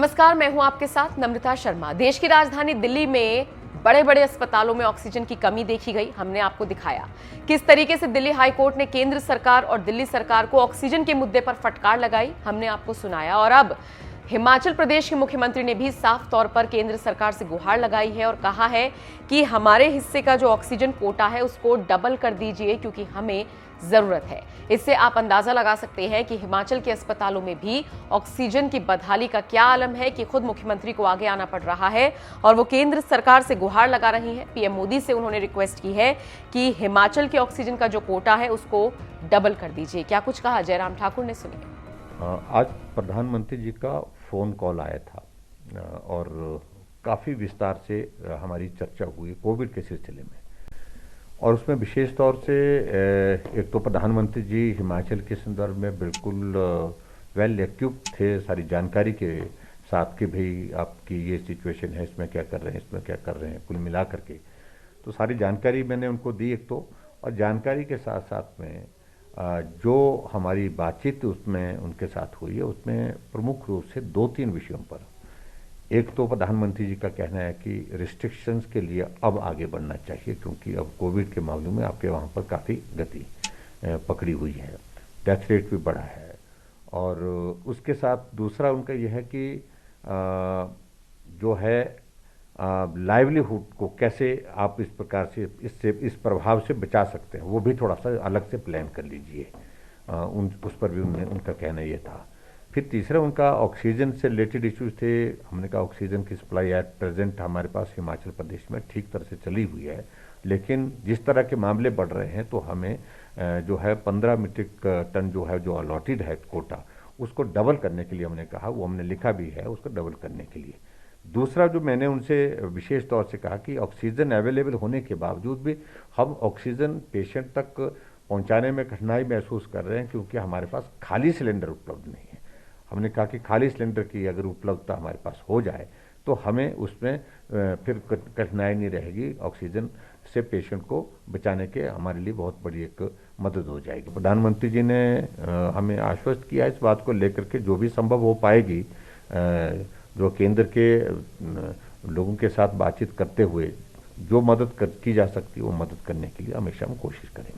नमस्कार, मैं हूं आपके साथ नम्रता शर्मा। देश की राजधानी दिल्ली में बड़े बड़े अस्पतालों में ऑक्सीजन की कमी देखी गई। हमने आपको दिखाया किस तरीके से दिल्ली हाईकोर्ट ने केंद्र सरकार और दिल्ली सरकार को ऑक्सीजन के मुद्दे पर फटकार लगाई। हमने आपको सुनाया और अब हिमाचल प्रदेश के मुख्यमंत्री ने भी साफ तौर पर केंद्र सरकार से गुहार लगाई है और कहा है कि हमारे हिस्से का जो ऑक्सीजन कोटा है उसको डबल कर दीजिए, क्योंकि हमें जरूरत है। इससे आप अंदाजा लगा सकते हैं कि हिमाचल के अस्पतालों में भी ऑक्सीजन की बदहाली का क्या आलम है कि खुद मुख्यमंत्री को आगे आना पड़ रहा है और वो केंद्र सरकार से गुहार लगा रही है। पीएम मोदी से उन्होंने रिक्वेस्ट की है कि हिमाचल के ऑक्सीजन का जो कोटा है उसको डबल कर दीजिए। क्या कुछ कहा जयराम ठाकुर ने, सुनिए। आज प्रधानमंत्री जी का फ़ोन कॉल आया था और काफ़ी विस्तार से हमारी चर्चा हुई कोविड के सिलसिले में, और उसमें विशेष तौर से एक तो प्रधानमंत्री जी हिमाचल के संदर्भ में बिल्कुल वेल इक्विप्ड थे सारी जानकारी के साथ कि भाई आपकी ये सिचुएशन है, इसमें क्या कर रहे हैं, इसमें क्या कर रहे हैं, कुल मिला करके तो सारी जानकारी मैंने उनको दी एक तो। और जानकारी के साथ साथ में जो हमारी बातचीत उसमें उनके साथ हुई है उसमें प्रमुख रूप से 2-3 विषयों पर। एक तो प्रधानमंत्री जी का कहना है कि रिस्ट्रिक्शंस के लिए अब आगे बढ़ना चाहिए, क्योंकि अब कोविड के मामलों में आपके वहाँ पर काफ़ी गति पकड़ी हुई है, डेथ रेट भी बढ़ा है। और उसके साथ दूसरा उनका यह है कि जो है लाइवलीहुड को कैसे आप इस प्रकार से इस प्रभाव से बचा सकते हैं, वो भी थोड़ा सा अलग से प्लान कर लीजिए। उस पर भी उनका कहना ये था। फिर तीसरा उनका ऑक्सीजन से रिलेटेड इश्यूज थे। हमने कहा ऑक्सीजन की सप्लाई एट प्रेजेंट हमारे पास हिमाचल प्रदेश में ठीक तरह से चली हुई है, लेकिन जिस तरह के मामले बढ़ रहे हैं तो हमें जो है 15 मीट्रिक टन जो है जो अलॉटेड है कोटा, उसको डबल करने के लिए हमने कहा, वो हमने लिखा भी है, उसको डबल करने के लिए। दूसरा जो मैंने उनसे विशेष तौर से कहा कि ऑक्सीजन अवेलेबल होने के बावजूद भी हम ऑक्सीजन पेशेंट तक पहुंचाने में कठिनाई महसूस कर रहे हैं, क्योंकि हमारे पास खाली सिलेंडर उपलब्ध नहीं है। हमने कहा कि खाली सिलेंडर की अगर उपलब्धता हमारे पास हो जाए तो हमें उसमें फिर कठिनाई नहीं रहेगी, ऑक्सीजन से पेशेंट को बचाने के हमारे लिए बहुत बड़ी एक मदद हो जाएगी। प्रधानमंत्री जी ने हमें आश्वस्त किया इस बात को लेकर के जो भी संभव हो पाएगी, जो केंद्र के लोगों के साथ बातचीत करते हुए जो मदद की जा सकती है वो मदद करने के लिए हमेशा हम कोशिश करेंगे।